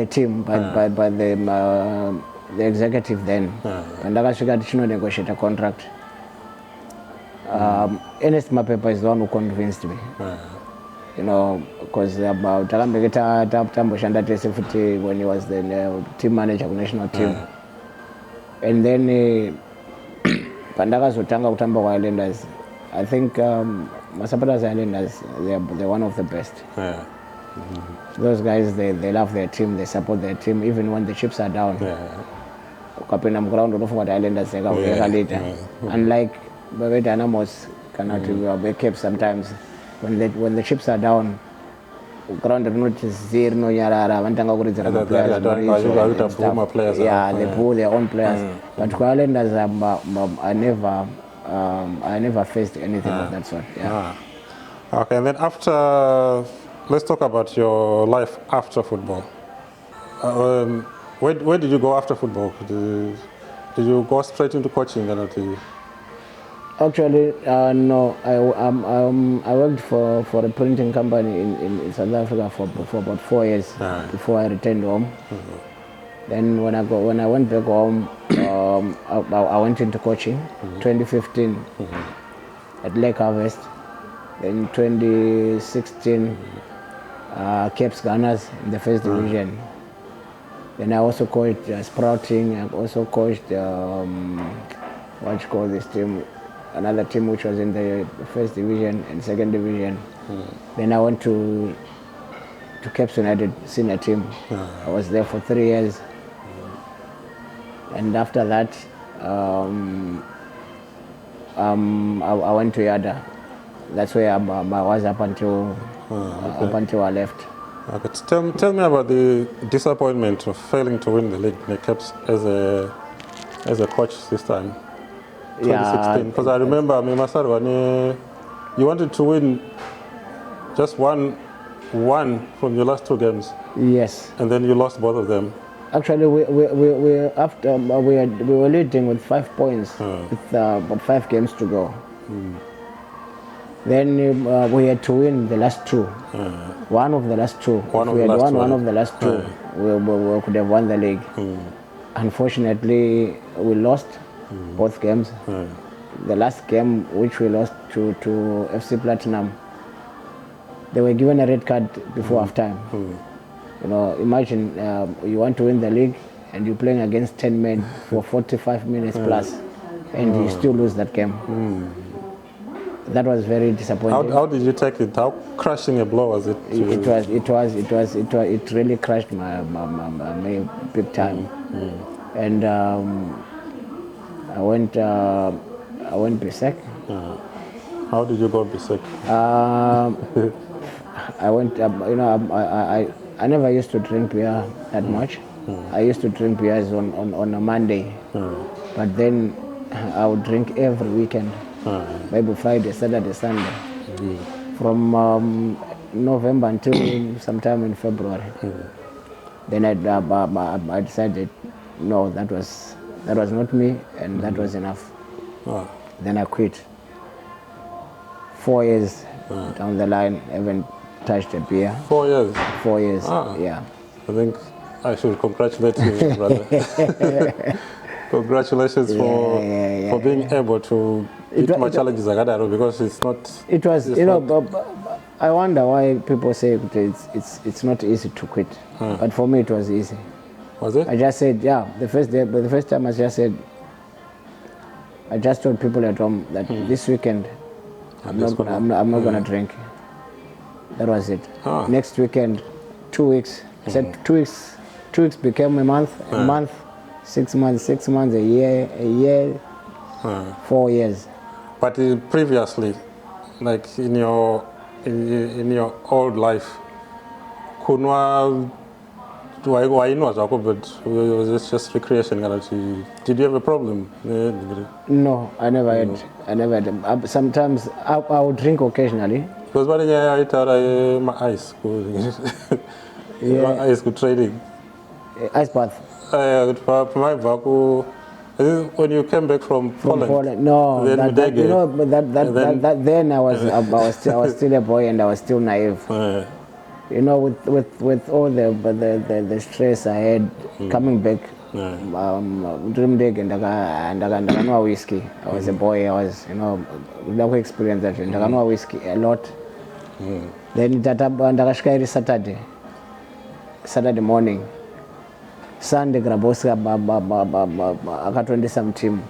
team, by the executive then. And I got to negotiate a contract. Ernest Mapepa is the one who convinced me. Because about when he was the team manager of the national team. And then Pandaka Zotanga Utamba Islanders, I think Masapadas Islanders, they're one of the best. Those guys, they love their team, they support their team, even when the chips are down. Kapinam ground of what Islanders later. Unlike But Dynamos cannot be kept sometimes. When the chips are down, ground not zero no yara vantanga kurizira players. Yeah, they pull their own players. But Islanders, I never faced anything of that sort. Yeah. Okay, and then after, let's talk about your life after football. Where did you go after football? Did you go straight into coaching? Actually, no. I worked for a printing company in South Africa for about 4 years before I returned home. Then when I went back home, I went into coaching. 2015 at Lake Harvest. Then 2016, Cape's Gunners in the first division. Then I also coached Sprouting. I also coached what you call this team, another team which was in the first division and second division. Then I went to Cape's United senior team. I was there for 3 years. And after that, I went to Yada. That's where I was up until I left. Okay. Tell me about the disappointment of failing to win the league in the Caps as a coach this time, 2016. Because I remember, you wanted to win just one from your last 2 games. Yes. And then you lost both of them. Actually, we were leading with 5 points with about 5 games to go. Then we had to win the last 2. One of the last 2. If we had won one of the last 2, we could have won the league. Unfortunately, we lost both games. The last game, which we lost to FC Platinum, they were given a red card before halftime. You know, imagine you want to win the league and you're playing against 10 men for 45 minutes plus, and you still lose that game. That was very disappointing. How did you take it? How crushing a blow was it? It really crushed my big time. And I went BSEC. How did you go BSEC? I went. I never used to drink beer that much. I used to drink beers on a Monday, but then I would drink every weekend. Maybe Friday, Saturday, Sunday, from November until sometime in February. Then I decided, no, that was not me, and that was enough. Then I quit. 4 years down the line, I haven't touched a beer. 4 years? 4 years, yeah. I think I should congratulate you, brother. Congratulations for being able to beat my challenges like that, because it's not. It was, I wonder why people say it's not easy to quit, but for me it was easy. Was it? I just said, the first time I just told people at home that this weekend I'm not gonna drink. That was it. Next weekend, 2 weeks. I said 2 weeks. 2 weeks became a month. A month. 6 months. 6 months. A year. 4 years. But previously, like in your old life, why not? But was it just recreation? Did you have a problem? No, I never had. Sometimes I would drink occasionally. Because when I eat my ice, ice trading. Ice bath. When you came back from Poland. No, then I was still a boy and I was still naive. With all the stress I had coming back, dream dig and I know whiskey. I was a boy. I was no experience that. And I know whiskey a lot. Then Saturday morning. Sunday graboska aka 20 some team.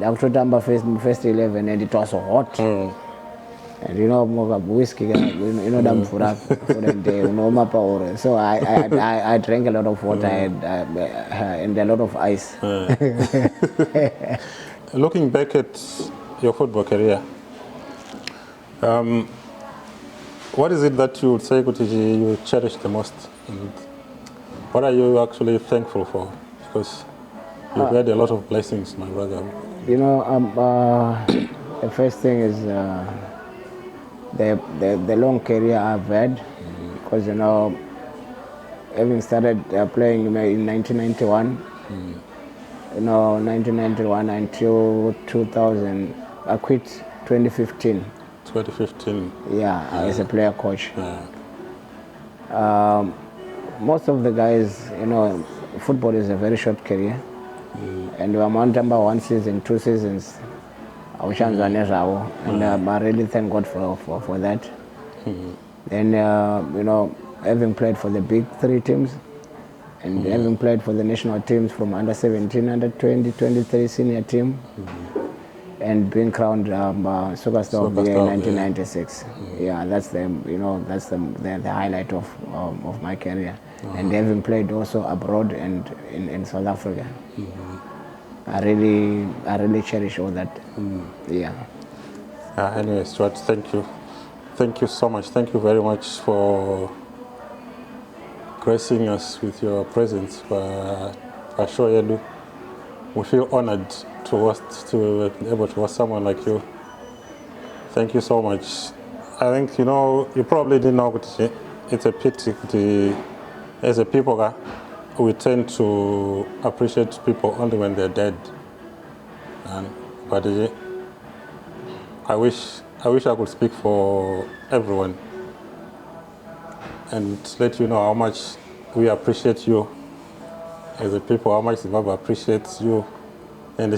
October first 11 and it was hot. And whiskey, damn for the day, so I drank a lot of water and a lot of ice. looking back at your football career, what is it that you would say you cherish the most? And what are you actually thankful for? Because you've had a lot of blessings, my brother. You know, the first thing is the long career I've had, because you know, having started playing in 1991, you know, 1991 until 2000, I quit 2015. 2015. Yeah, as a player coach. Yeah. Most of the guys, you know, football is a very short career, and I'm on number 1 season, 2 seasons. And I really thank God for that. Then, you know, having played for the big 3 teams, and having played for the national teams from under 17, under 20, 23 senior team, and being crowned superstar of the year in 1996. Yeah, that's the, you know, that's the highlight of my career. And having played also abroad and in South Africa. I really cherish all that. Yeah. Anyway, Stewart, thank you. Thank you so much. Thank you very much for gracing us with your presence. We feel honored to be able to host someone like you. Thank you so much. I think, you know, you probably didn't know, but it's a pity. As a people, we tend to appreciate people only when they're dead. But I wish I could speak for everyone and let you know how much we appreciate you as a people, how much Zimbabwe appreciates you. And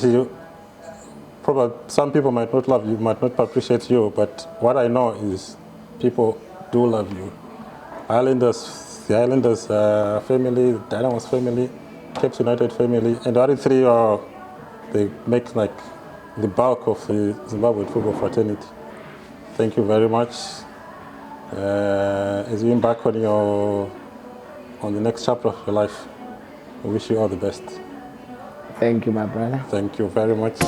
probably some people might not love you, might not appreciate you, but what I know is people do love you. The Islanders family, the Dynamos family, Cape United family, and the other 3 they make like the bulk of the Zimbabwean football fraternity. Thank you very much. As you embark on the next chapter of your life, I wish you all the best. Thank you, my brother. Thank you very much.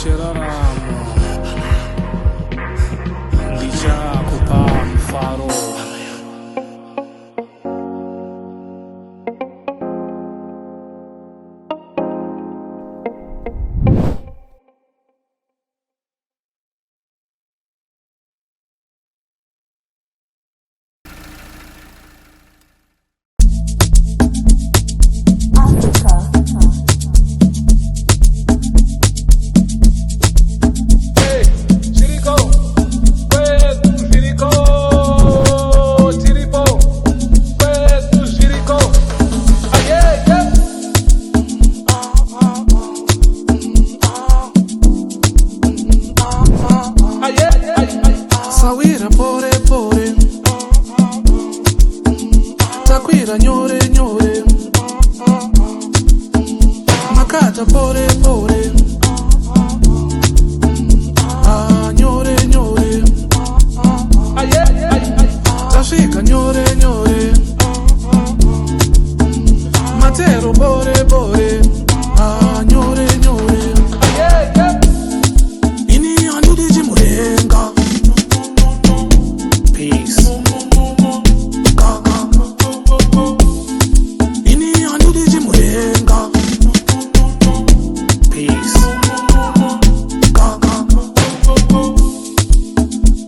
chiraramo ndichakupa mufaro. Sawira pore pore, takwira nyore nyore, makata pore pore, nyore nyore, tashika nyore nyore, matero pore pore, nyore nyore, ini anudi jimurenga. Peace. Ini anudi jimurenga. Peace.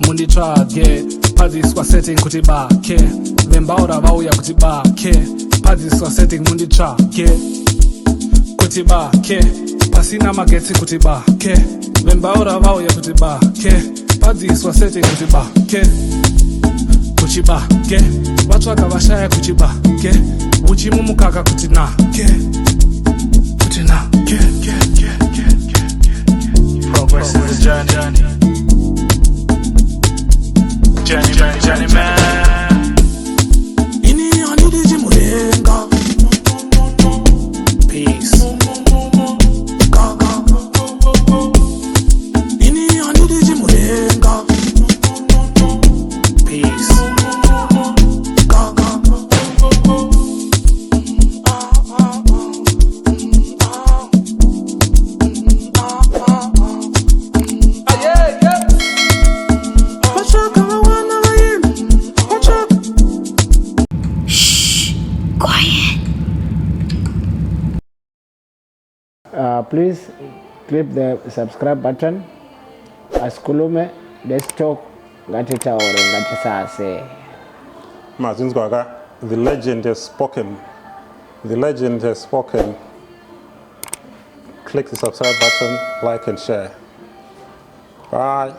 Mundi trage padziswa setting kuti bake vembaura vauya kuti bake padziswa setting mundi trage kuti bake pasina magetsi kuti bake vembaura vauya kuti bake padziswa setting kuti bake kuchibake vatsvaga vashaya kuchibake uchimumukaka kuti nake kuti nake. Progress is a journey. Journey man. Ini anudi jimurenga. Peace. Ini anudi jimurenga. Peace. Please click the subscribe button. Askulume, let's talk. Ngatitaure, ngatisase. Mazinzwaga, the legend has spoken. The legend has spoken. Click the subscribe button, like and share. Bye.